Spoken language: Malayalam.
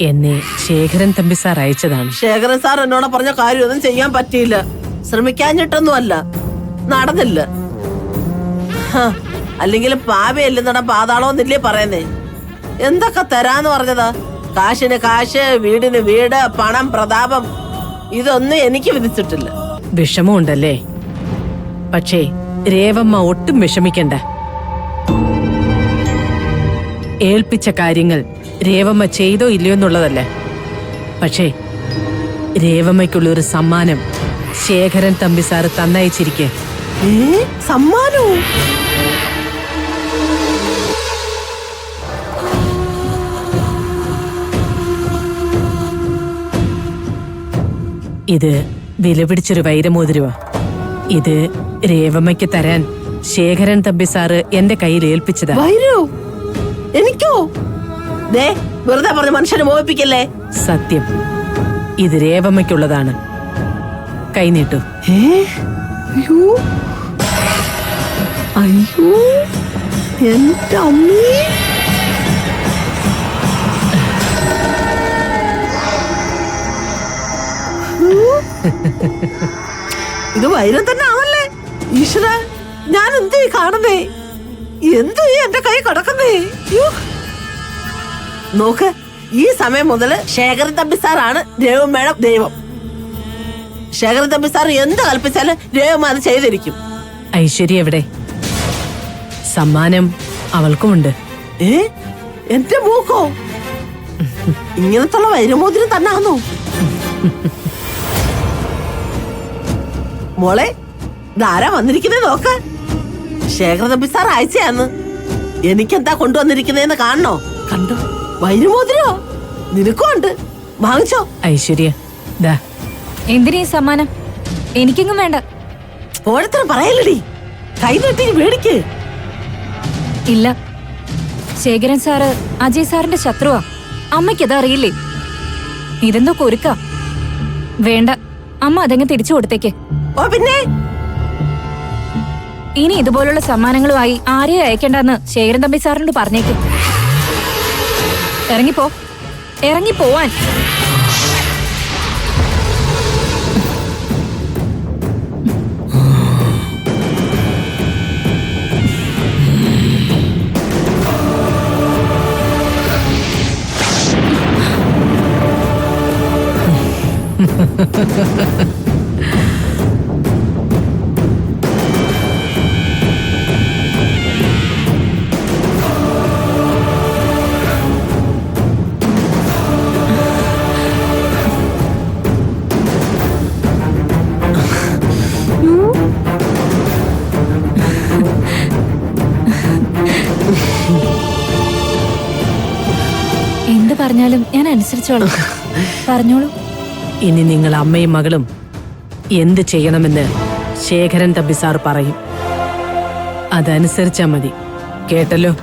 എന്നെ ശേഖരൻ തമ്പി സാർ അയച്ചതാണ്. ശേഖരൻ സാർ എന്നോട് പറഞ്ഞ കാര്യമൊന്നും ചെയ്യാൻ പറ്റിയില്ല. ശ്രമിക്കാഞ്ഞിട്ടൊന്നുമല്ല, നടന്നില്ല. അല്ലെങ്കിൽ പാവയല്ലെന്നട പാതാളോന്നില്ലേ പറയുന്നേ. എന്തൊക്കെ തരാന്ന് പറഞ്ഞതാ? കാശിന് കാശ്, വീടിന് വീട്, പണം, പ്രതാപം, ഇതൊന്നും എനിക്ക് വിധിച്ചിട്ടില്ല. വിഷമമുണ്ടല്ലേ? പക്ഷേ രേവമ്മ ഒട്ടും വിഷമിക്കണ്ട. ഏൽപ്പിച്ച കാര്യങ്ങൾ രേവമ്മ ചെയ്തോ ഇല്ലയോ എന്നുള്ളതല്ല, പക്ഷേ രേവമ്മയ്ക്കുള്ളൊരു സമ്മാനം ശേഖരൻ തമ്പി സാറ് തന്നയച്ചിരിക്കെ. സമ്മാനോ? ഇത് വിലപിടിച്ചൊരു വൈരമോതിരവാ. ഇത് രേവമ്മയ്ക്ക് തരാൻ ശേഖരൻ തമ്പി സാറ് എന്റെ കയ്യിൽ ഏൽപ്പിച്ചതാ. എനിക്കോ? വെറുതെ പറഞ്ഞ മനുഷ്യനെ മോഹിപ്പിക്കല്ലേ. സത്യം, ഇത് രേവമ്മയ്ക്കുള്ളതാണ്. കൈനീട്ടു. അയ്യോ, എന്റെ അമ്മേ. ഇത് വൈരം തന്നെ ആണല്ലേ? ഈശ്വര, ഞാൻ എന്ത് കാണുന്നേ? എന്ത് എന്റെ കൈ കിടക്കുന്നേ? നോക്ക്, ഈ സമയം മുതൽ ശേഖരൻ തമ്പി സാറാണ് രേവമ്മയുടെ ദൈവം. ശേഖരൻ തമ്പി സാർ എന്ത് കൽപ്പിച്ചാലും രേവമ്മ അത് ചെയ്തിരിക്കും. ഐശ്വര്യ എവിടെ? സമ്മാനം അവൾക്കുമുണ്ട്. എന്റെ മൂക്കോ? ഇങ്ങനത്തുള്ള വൈരമോതിരം തന്നെ ആണോ? മോളെ, ധാരാ വന്നിരിക്കുന്നേ നോക്ക്. ശേഖരൻ തമ്പി സാർ അയച്ചാന്ന്. എനിക്കെന്താ കൊണ്ടുവന്നിരിക്കുന്നേന്ന് കാണണോ? കണ്ടോ? വൈരമോതിരോ? നിനക്കും ഉണ്ട്, വാങ്ങിച്ചോ. ഐശ്വര്യ, എന്തിനീ സമ്മാനം? എനിക്കെങ്ങും വേണ്ട. ഓരോരുത്തരും പറയല്ലടി, കൈ നീട്ടി മേടിക്ക്. ഇല്ല, ശേഖരൻ സാറ് അജയ് സാറിന്റെ ശത്രുവാ. അമ്മയ്ക്കത് അറിയില്ലേ? ഇതെന്തോ കൊരുക്ക. വേണ്ട, അമ്മ അതങ്ങ് തിരിച്ചു കൊടുത്തേക്ക്. ഓ പിന്നെ, ഇനി ഇതുപോലുള്ള സമ്മാനങ്ങളുമായി ആരെയും അയക്കണ്ടെന്ന് ശേഖരൻ തമ്പി സാറിനോട് പറഞ്ഞേക്ക്. ഇറങ്ങിപ്പോവാൻ. എന്ത് പറഞ്ഞാലും ഞാൻ അനുസരിച്ചോളാം. പറഞ്ഞോളൂ. ഇനി നിങ്ങൾ അമ്മയും മകളും എന്ത് ചെയ്യണമെന്ന് ശേഖരൻ തമ്പി സാർ പറയും. അതനുസരിച്ചാ മതി. കേട്ടല്ലോ?